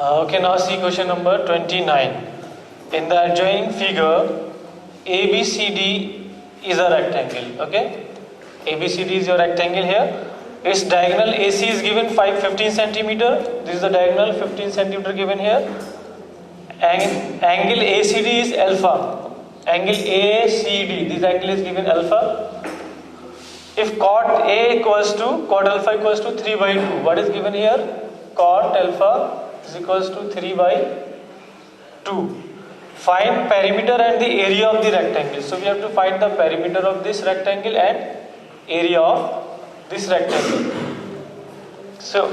Okay, now see question number 29. In the adjoining figure, ABCD is a rectangle. Okay, ABCD is your rectangle here. Its diagonal AC is given 15 centimeter. This is the diagonal 15 centimeter given here. Angle ACD is alpha. Angle ACD, this angle is given alpha. If cot alpha equals to 3 by 2, what is given here? Cot alpha is equals to 3 by 2. Find perimeter and the area of the rectangle. So we have to find the perimeter of this rectangle and area of this rectangle. So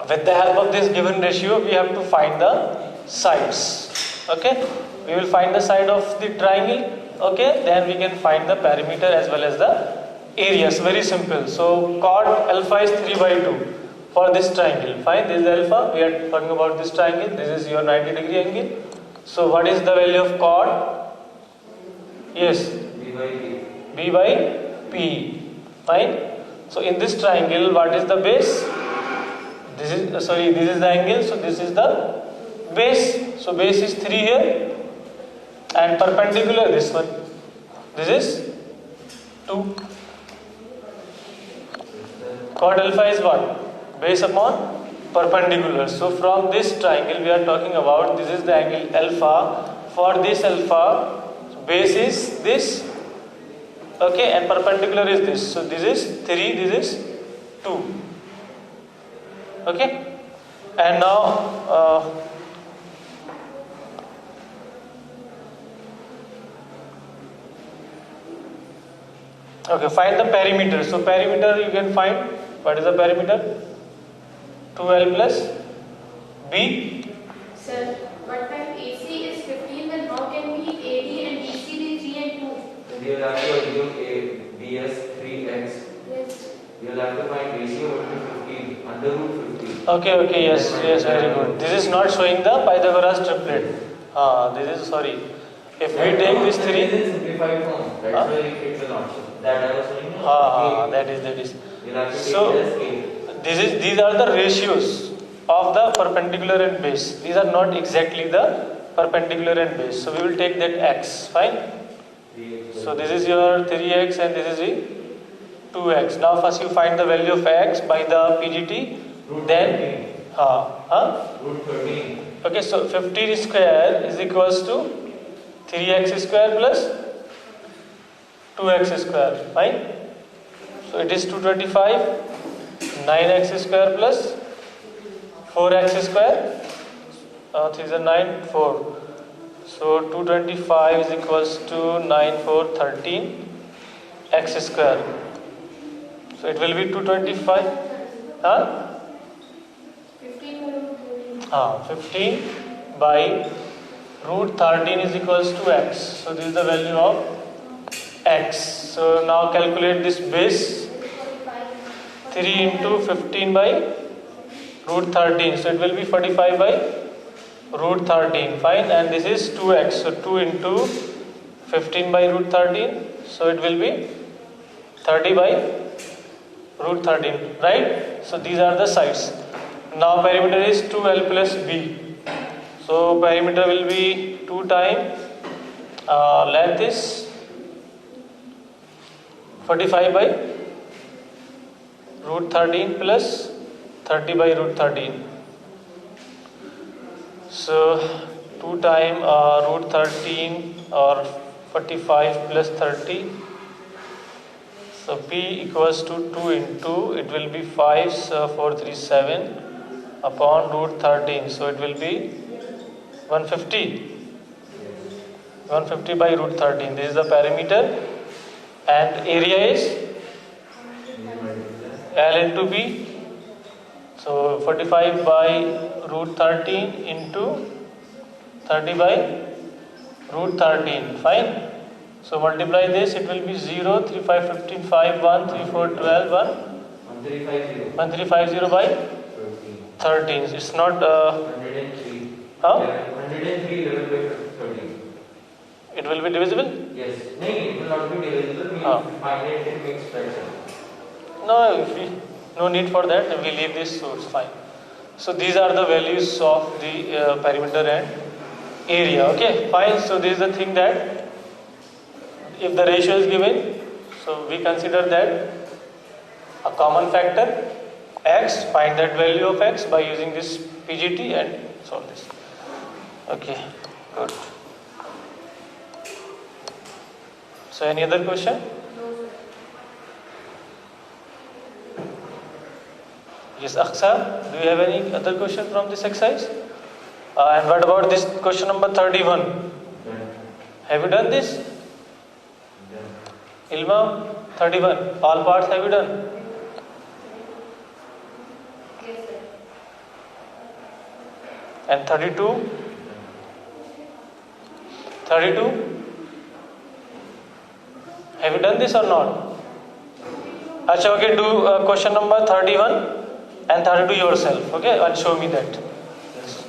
with the help of this given ratio, we have to find the sides. Okay, we will find the side of the triangle. Okay, then we can find the perimeter as well as the areas. Very simple. So cot alpha is 3 by 2 for this triangle. Fine, this is alpha. We are talking about this triangle. This is your 90-degree angle. So what is the value of cot? Yes, B by P. B by P. Fine. So in this triangle, what is the base? This is this is the angle. So this is the base. So base is 3 here, and perpendicular this one. This is 2. Cot alpha is what? Base upon perpendicular. So from this triangle we are talking about, this is the angle alpha. For this alpha, base is this, okay, and perpendicular is this. So this is 3, this is 2. Okay, and now okay, find the perimeter. So perimeter you can find. What is the perimeter? 2L plus B. Sir, but when AC is 15, then how can be AD and BC be 3 and 2? Then you will have to assume A, B as 3x. Yes. You will have to find AC over to 15, under root 15. Okay, yes, very good. This is not showing the Pythagoras triplet. This is, sorry. If we take this 3. This is simplified form. That's why it will not show. That I was saying. That is. You will have to take So, it as A. these are the ratios of the perpendicular and base. These are not exactly the perpendicular and base. So we will take that x. Fine. So this is your 3x and this is the 2x. Now first you find the value of x by the PDT. Root Then Root 13. okay, so 15 square is equals to 3x square plus 2x square. Fine. So it is 225. 9x square plus 4x square. 3 is 9, 4. So 225 is equals to 9, 4, 13 x square. So it will be 225. 15 by root 13 is equals to x. So this is the value of x. So now calculate this base. 3 into 15 by root 13. So it will be 45 by root 13. Fine. And this is 2x. So 2 into 15 by root 13. So it will be 30 by root 13. Right? So these are the sides. Now perimeter is 2L plus B. So perimeter will be 2 times length is 45 by root 13 plus 30 by root 13. So 2 times root 13 or 45 plus 30. So P equals to 2 into, it will be 5, so 437 upon root 13. So it will be 150. 150 by root 13. This is the perimeter. And area is L into B. So 45 by root 13 into 30 by root 13. Fine. So multiply this, it will be 0, 3, 5, 15, 5, 1, 3, 4, 12, 1. 1350. 1350 by 13. It's not 103. Huh? 103 divided by 13. It will be divisible? Yes. No, it will not be divisible. We find it in mixed fraction. No, no need for that. We leave this, so it's fine. So these are the values of the perimeter and area. Okay, fine. So this is the thing that if the ratio is given, so we consider that a common factor x, find that value of x by using this PGT and solve this. Okay, good. So any other question? Yes, Aksa, do you have any other question from this exercise? And what about this question number 31? Have you done this? Ilma, 31. All parts have you done? Yes, sir. And 32? 32? Have you done this or not? Acha, okay, do question number 31 and 32 yourself, okay, and show me that. Yes.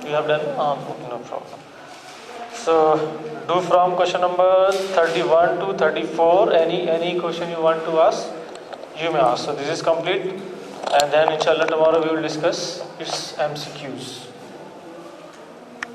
You have done? Okay, no problem. So, do from question number 31 to 34, any question you want to ask, you may ask. So, this is complete, and then inshallah tomorrow we will discuss its MCQs.